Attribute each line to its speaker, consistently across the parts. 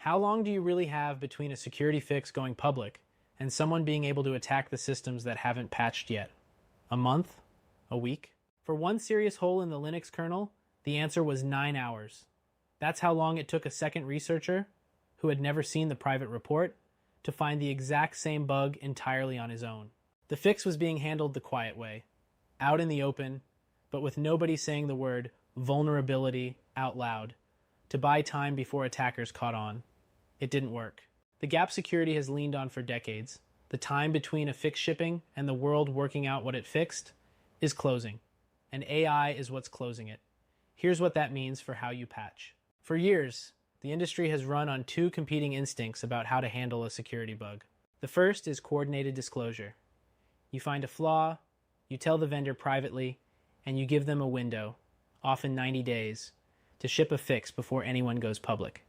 Speaker 1: How long do you really have between a security fix going public and someone being able to attack the systems that haven't patched yet? A month? A week? For one serious hole in the Linux kernel, the answer was 9 hours. That's how long it took a second researcher, who had never seen the private report, to find the exact same bug entirely on his own. The fix was being handled the quiet way, out in the open, but with nobody saying the word vulnerability out loud, to buy time before attackers caught on. It didn't work. The gap security has leaned on for decades. The time between a fix shipping and the world working out what it fixed is closing, and AI is what's closing it. Here's what that means for how you patch. For years, the industry has run on two competing instincts about how to handle a security bug. The first is coordinated disclosure. You find a flaw, you tell the vendor privately, and you give them a window, often 90 days, to ship a fix before anyone goes public.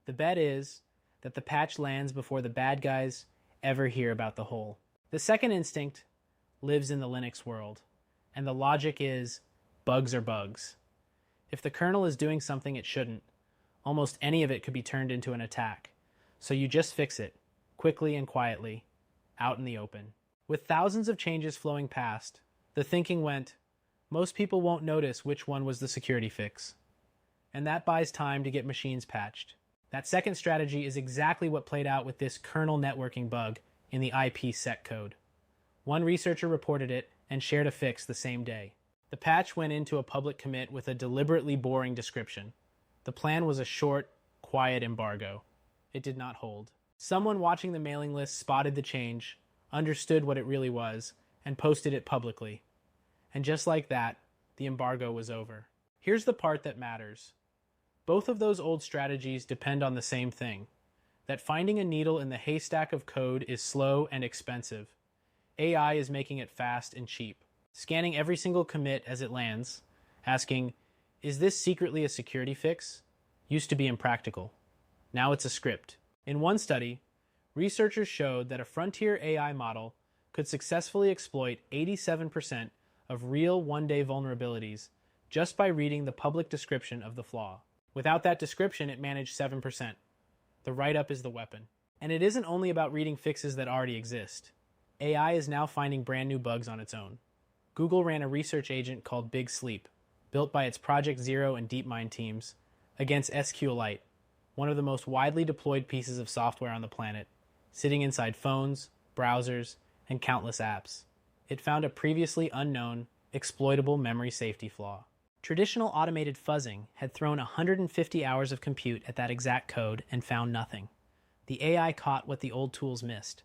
Speaker 1: The bet is that the patch lands before the bad guys ever hear about the hole. The second instinct lives in the Linux world, and the logic is bugs are bugs. If the kernel is doing something it shouldn't, almost any of it could be turned into an attack. So you just fix it, quickly and quietly, out in the open. With thousands of changes flowing past, the thinking went, most people won't notice which one was the security fix. And that buys time to get machines patched. That second strategy is exactly what played out with this kernel networking bug in the IPsec code. One researcher reported it and shared a fix the same day. The patch went into a public commit with a deliberately boring description. The plan was a short, quiet embargo. It did not hold. Someone watching the mailing list spotted the change, understood what it really was, and posted it publicly. And just like that, the embargo was over. Here's the part that matters. Both of those old strategies depend on the same thing, that finding a needle in the haystack of code is slow and expensive. AI is making it fast and cheap. Scanning every single commit as it lands, asking, is this secretly a security fix? Used to be impractical. Now it's a script. In one study, researchers showed that a frontier AI model could successfully exploit 87% of real one-day vulnerabilities just by reading the public description of the flaw. Without that description, it managed 7%. The write-up is the weapon. And it isn't only about reading fixes that already exist. AI is now finding brand new bugs on its own. Google ran a research agent called Big Sleep, built by its Project Zero and DeepMind teams, against SQLite, one of the most widely deployed pieces of software on the planet, sitting inside phones, browsers, and countless apps. It found a previously unknown, exploitable memory safety flaw. Traditional automated fuzzing had thrown 150 hours of compute at that exact code and found nothing. The AI caught what the old tools missed.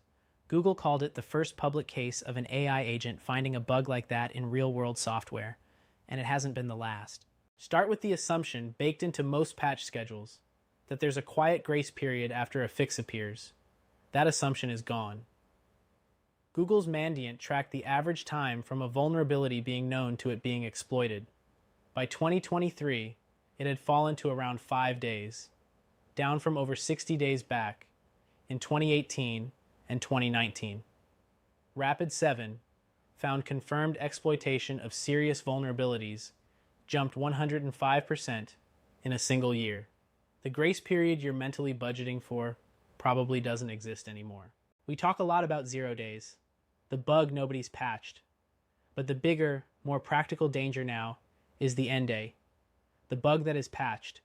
Speaker 1: Google called it the first public case of an AI agent finding a bug like that in real-world software, and it hasn't been the last. Start with the assumption, baked into most patch schedules, that there's a quiet grace period after a fix appears. That assumption is gone. Google's Mandiant tracked the average time from a vulnerability being known to it being exploited. By 2023, it had fallen to around 5 days, down from over 60 days back in 2018 and 2019. Rapid7 found confirmed exploitation of serious vulnerabilities jumped 105% in a single year. The grace period you're mentally budgeting for probably doesn't exist anymore. We talk a lot about 0 days, the bug nobody's patched, but the bigger, more practical danger now is the end day, the bug that is patched,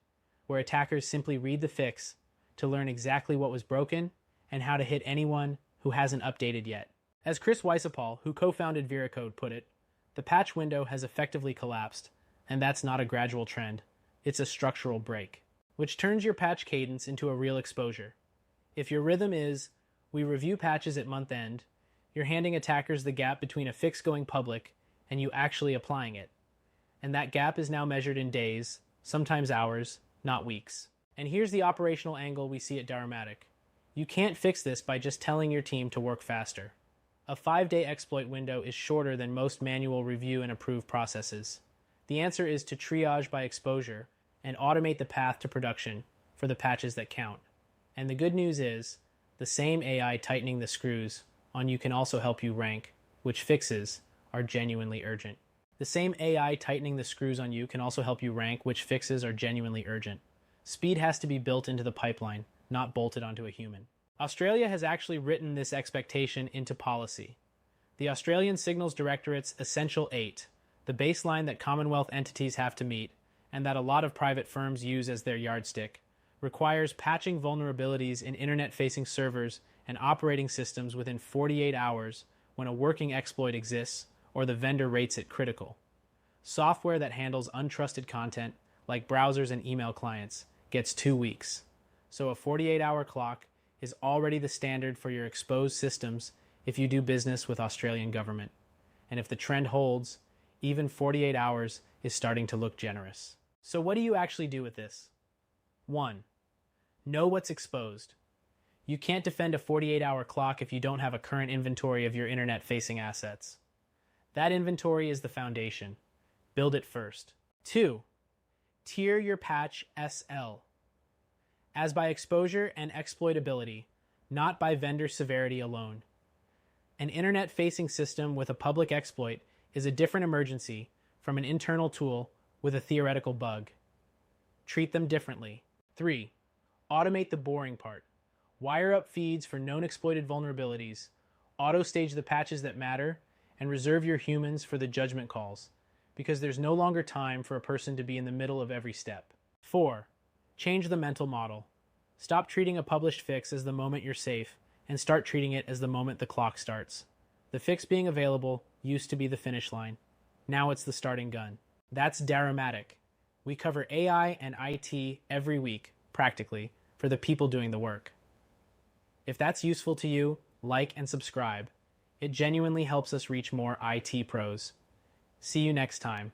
Speaker 1: where attackers simply read the fix to learn exactly what was broken and how to hit anyone who hasn't updated yet. As Chris Weissapal, who co-founded VeraCode, put it, the patch window has effectively collapsed, and that's not a gradual trend, it's a structural break, which turns your patch cadence into a real exposure. If your rhythm is, we review patches at month end, you're handing attackers the gap between a fix going public and you actually applying it. And that gap is now measured in days, sometimes hours, not weeks. And here's the operational angle we see at Daramatic. You can't fix this by just telling your team to work faster. A 5-day exploit window is shorter than most manual review and approve processes. The answer is to triage by exposure and automate the path to production for the patches that count. And the good news is, the same AI tightening the screws on you can also help you rank which fixes are genuinely urgent. The same AI tightening the screws on you can also help you rank which fixes are genuinely urgent. Speed has to be built into the pipeline, not bolted onto a human. Australia has actually written this expectation into policy. The Australian Signals Directorate's Essential 8, the baseline that Commonwealth entities have to meet, and that a lot of private firms use as their yardstick, requires patching vulnerabilities in internet-facing servers and operating systems within 48 hours when a working exploit exists or the vendor rates it critical. Software that handles untrusted content, like browsers and email clients, gets 2 weeks. So a 48-hour clock is already the standard for your exposed systems if you do business with Australian government. And if the trend holds, even 48 hours is starting to look generous. So what do you actually do with this? 1. Know what's exposed. You can't defend a 48-hour clock if you don't have a current inventory of your internet-facing assets. That inventory is the foundation. Build it first. 2. Tier your patch SL, as by exposure and exploitability, not by vendor severity alone. An internet-facing system with a public exploit is a different emergency from an internal tool with a theoretical bug. Treat them differently. 3. Automate the boring part. Wire up feeds for known exploited vulnerabilities, auto-stage the patches that matter, and reserve your humans for the judgment calls, because there's no longer time for a person to be in the middle of every step. 4. Change the mental model. Stop treating a published fix as the moment you're safe, and start treating it as the moment the clock starts. The fix being available used to be the finish line. Now it's the starting gun. That's Daramatic. We cover AI and IT every week, practically, for the people doing the work. If that's useful to you, like and subscribe. It genuinely helps us reach more IT pros. See you next time.